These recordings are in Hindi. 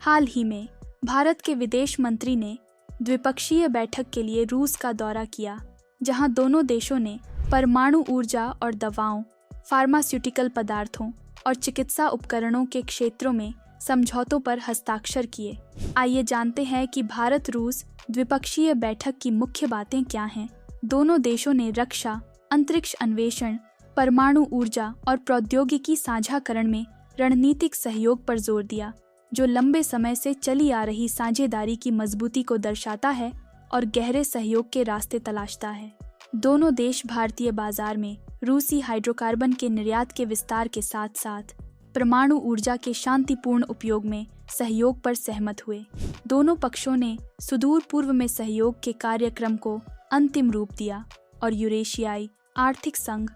हाल ही में भारत के विदेश मंत्री ने द्विपक्षीय बैठक के लिए रूस का दौरा किया, जहां दोनों देशों ने परमाणु ऊर्जा और दवाओं, फार्मास्यूटिकल पदार्थों और चिकित्सा उपकरणों के क्षेत्रों में समझौतों पर हस्ताक्षर किए। आइए जानते हैं कि भारत रूस द्विपक्षीय बैठक की मुख्य बातें क्या हैं। दोनों देशों ने रक्षा, अंतरिक्ष अन्वेषण, परमाणु ऊर्जा और प्रौद्योगिकी साझाकरण में रणनीतिक सहयोग पर जोर दिया, जो लंबे समय से चली आ रही साझेदारी की मजबूती को दर्शाता है और गहरे सहयोग के रास्ते तलाशता है। दोनों देश भारतीय बाजार में रूसी हाइड्रोकार्बन के निर्यात के विस्तार के साथ साथ परमाणु ऊर्जा के शांतिपूर्ण उपयोग में सहयोग पर सहमत हुए। दोनों पक्षों ने सुदूर पूर्व में सहयोग के कार्यक्रम को अंतिम रूप दिया और यूरेशियाई आर्थिक संघ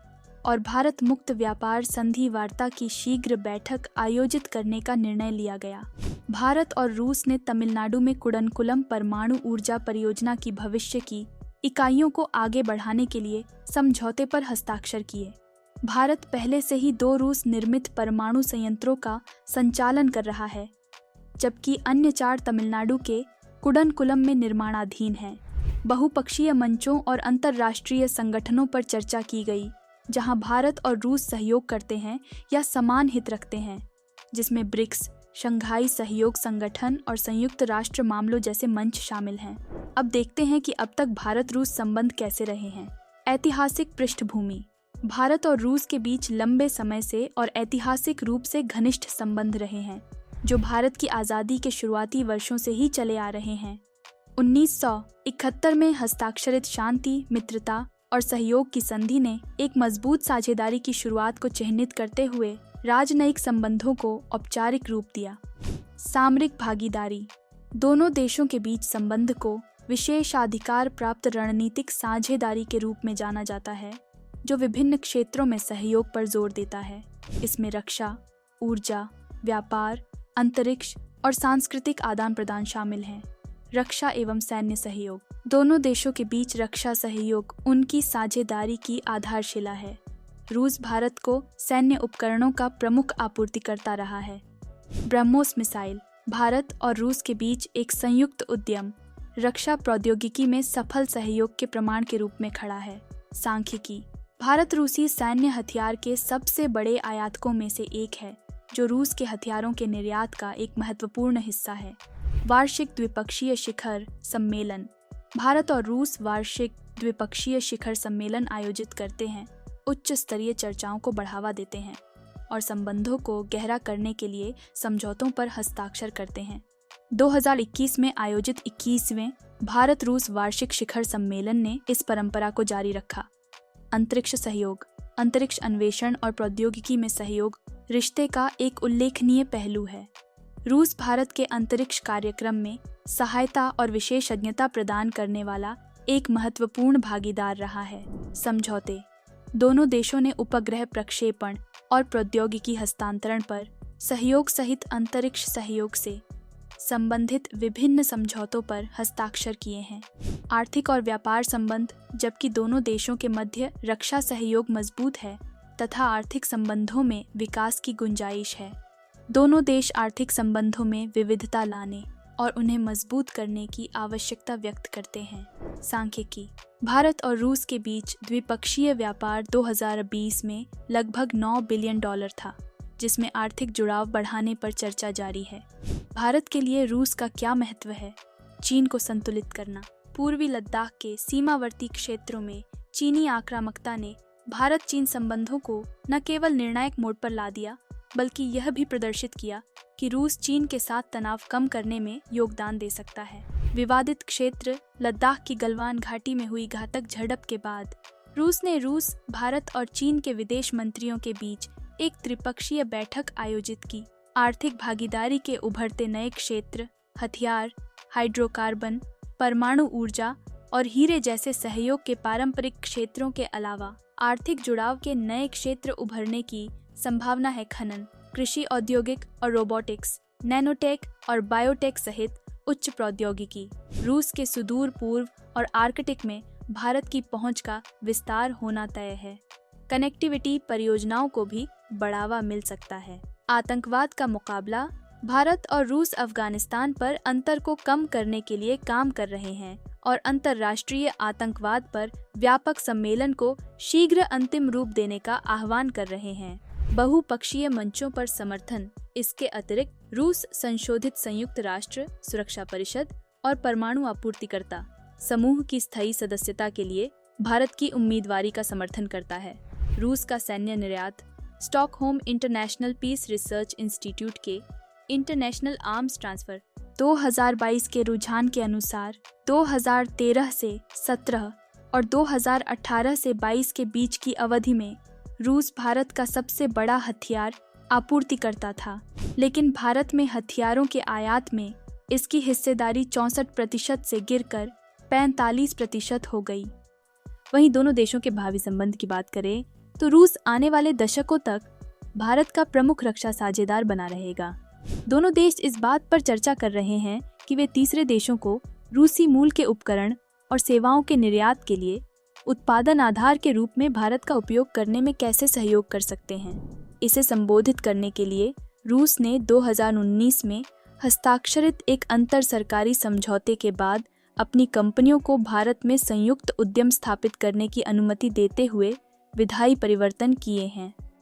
और भारत मुक्त व्यापार संधि वार्ता की शीघ्र बैठक आयोजित करने का निर्णय लिया गया। भारत और रूस ने तमिलनाडु में कुडनकुलम परमाणु ऊर्जा परियोजना की भविष्य की इकाइयों को आगे बढ़ाने के लिए समझौते पर हस्ताक्षर किए। भारत पहले से ही 2 रूस निर्मित परमाणु संयंत्रों का संचालन कर रहा है, जबकि अन्य 4 तमिलनाडु के कुडनकुलम में निर्माणाधीन हैं। बहुपक्षीय मंचों और अंतर्राष्ट्रीय संगठनों पर चर्चा की गई, जहां भारत और रूस सहयोग करते हैं या समान हित रखते हैं, जिसमें ब्रिक्स, शंघाई सहयोग संगठन और संयुक्त राष्ट्र मामलों जैसे मंच शामिल हैं। अब देखते हैं कि अब तक भारत रूस संबंध कैसे रहे हैं। ऐतिहासिक पृष्ठभूमि। भारत और रूस के बीच लंबे समय से और ऐतिहासिक रूप से घनिष्ठ संबंध रहे हैं, जो भारत की आज़ादी के शुरुआती वर्षों से ही चले आ रहे हैं। 1971 में हस्ताक्षरित शांति, मित्रता और सहयोग की संधि ने एक मजबूत साझेदारी की शुरुआत को चिह्नित करते हुए राजनयिक संबंधों को औपचारिक रूप दिया। सामरिक भागीदारी। दोनों देशों के बीच संबंध को विशेषाधिकार प्राप्त रणनीतिक साझेदारी के रूप में जाना जाता है, जो विभिन्न क्षेत्रों में सहयोग पर जोर देता है। इसमें रक्षा, ऊर्जा, व्यापार, अंतरिक्ष और सांस्कृतिक आदान प्रदान शामिल हैं। रक्षा एवं सैन्य सहयोग। दोनों देशों के बीच रक्षा सहयोग उनकी साझेदारी की आधारशिला है। रूस भारत को सैन्य उपकरणों का प्रमुख आपूर्तिकर्ता रहा है। ब्रह्मोस मिसाइल। भारत और रूस के बीच एक संयुक्त उद्यम रक्षा प्रौद्योगिकी में सफल सहयोग के प्रमाण के रूप में खड़ा है। सांख्यिकी। भारत रूसी सैन्य हथियार के सबसे बड़े आयातकों में से एक है, जो रूस के हथियारों के निर्यात का एक महत्वपूर्ण हिस्सा है। वार्षिक द्विपक्षीय शिखर सम्मेलन। भारत और रूस वार्षिक द्विपक्षीय शिखर सम्मेलन आयोजित करते हैं, उच्च स्तरीय चर्चाओं को बढ़ावा देते हैं और संबंधों को गहरा करने के लिए समझौतों पर हस्ताक्षर करते हैं। 2021 में आयोजित 21वें भारत रूस वार्षिक शिखर सम्मेलन ने इस परंपरा को जारी रखा। अंतरिक्ष सहयोग। अंतरिक्ष अन्वेषण और प्रौद्योगिकी में सहयोग रिश्ते का एक उल्लेखनीय पहलू है। रूस भारत के अंतरिक्ष कार्यक्रम में सहायता और विशेषज्ञता प्रदान करने वाला एक महत्वपूर्ण भागीदार रहा है। समझौते। दोनों देशों ने उपग्रह प्रक्षेपण और प्रौद्योगिकी हस्तांतरण पर सहयोग सहित अंतरिक्ष सहयोग से संबंधित विभिन्न समझौतों पर हस्ताक्षर किए हैं। आर्थिक और व्यापार संबंध। जबकि दोनों देशों के मध्य रक्षा सहयोग मजबूत है तथा आर्थिक संबंधों में विकास की गुंजाइश है, दोनों देश आर्थिक संबंधों में विविधता लाने और उन्हें मजबूत करने की आवश्यकता व्यक्त करते हैं। सांख्यिकी। भारत और रूस के बीच द्विपक्षीय व्यापार 2020 में लगभग $9 बिलियन था, जिसमें आर्थिक जुड़ाव बढ़ाने पर चर्चा जारी है। भारत के लिए रूस का क्या महत्व है? चीन को संतुलित करना। पूर्वी लद्दाख के सीमावर्ती क्षेत्रों में चीनी आक्रामकता ने भारत चीन संबंधों को न केवल निर्णायक मोड़ पर ला दिया, बल्कि यह भी प्रदर्शित किया कि रूस चीन के साथ तनाव कम करने में योगदान दे सकता है। विवादित क्षेत्र लद्दाख की गलवान घाटी में हुई घातक झड़प के बाद रूस ने भारत और चीन के विदेश मंत्रियों के बीच एक त्रिपक्षीय बैठक आयोजित की। आर्थिक भागीदारी के उभरते नए क्षेत्र, हथियार, हाइड्रोकार्बन, परमाणु ऊर्जा और हीरे जैसे सहयोग के पारंपरिक क्षेत्रों के अलावा आर्थिक जुड़ाव के नए क्षेत्र उभरने की संभावना है। खनन, कृषि, औद्योगिक और रोबोटिक्स, नैनोटेक और बायोटेक सहित उच्च प्रौद्योगिकी। रूस के सुदूर पूर्व और आर्कटिक में भारत की पहुंच का विस्तार होना तय है। कनेक्टिविटी परियोजनाओं को भी बढ़ावा मिल सकता है। आतंकवाद का मुकाबला। भारत और रूस अफगानिस्तान पर अंतर को कम करने के लिए काम कर रहे हैं और अंतर्राष्ट्रीय आतंकवाद पर व्यापक सम्मेलन को शीघ्र अंतिम रूप देने का आह्वान कर रहे हैं। बहुपक्षीय मंचों पर समर्थन। इसके अतिरिक्त रूस संशोधित संयुक्त राष्ट्र सुरक्षा परिषद और परमाणु आपूर्तिकर्ता समूह की स्थायी सदस्यता के लिए भारत की उम्मीदवारी का समर्थन करता है। रूस का सैन्य निर्यात। Stockholm International Peace Research Institute के इंटरनेशनल आर्म्स ट्रांसफर 2022 के रुझान के अनुसार 2013 से 17 और 2018 से 22 के बीच की अवधि में रूस भारत का सबसे बड़ा हथियार आपूर्तिकर्ता था, लेकिन भारत में हथियारों के आयात में इसकी हिस्सेदारी 64% से गिरकर 45% हो गई। वहीं दोनों देशों के भावी संबंध की बात करें तो रूस आने वाले दशकों तक भारत का प्रमुख रक्षा साझेदार बना रहेगा। दोनों देश इस बात पर चर्चा कर रहे हैं कि वे तीसरे देशों को रूसी मूल के उपकरण और सेवाओं के निर्यात के लिए उत्पादन आधार के रूप में भारत का उपयोग करने में कैसे सहयोग कर सकते हैं। इसे संबोधित करने के लिए रूस ने 2019 में हस्ताक्षरित एक अंतर सरकारी समझौते के बाद अपनी कंपनियों को भारत में संयुक्त उद्यम स्थापित करने की अनुमति देते हुए विधायी परिवर्तन किए हैं।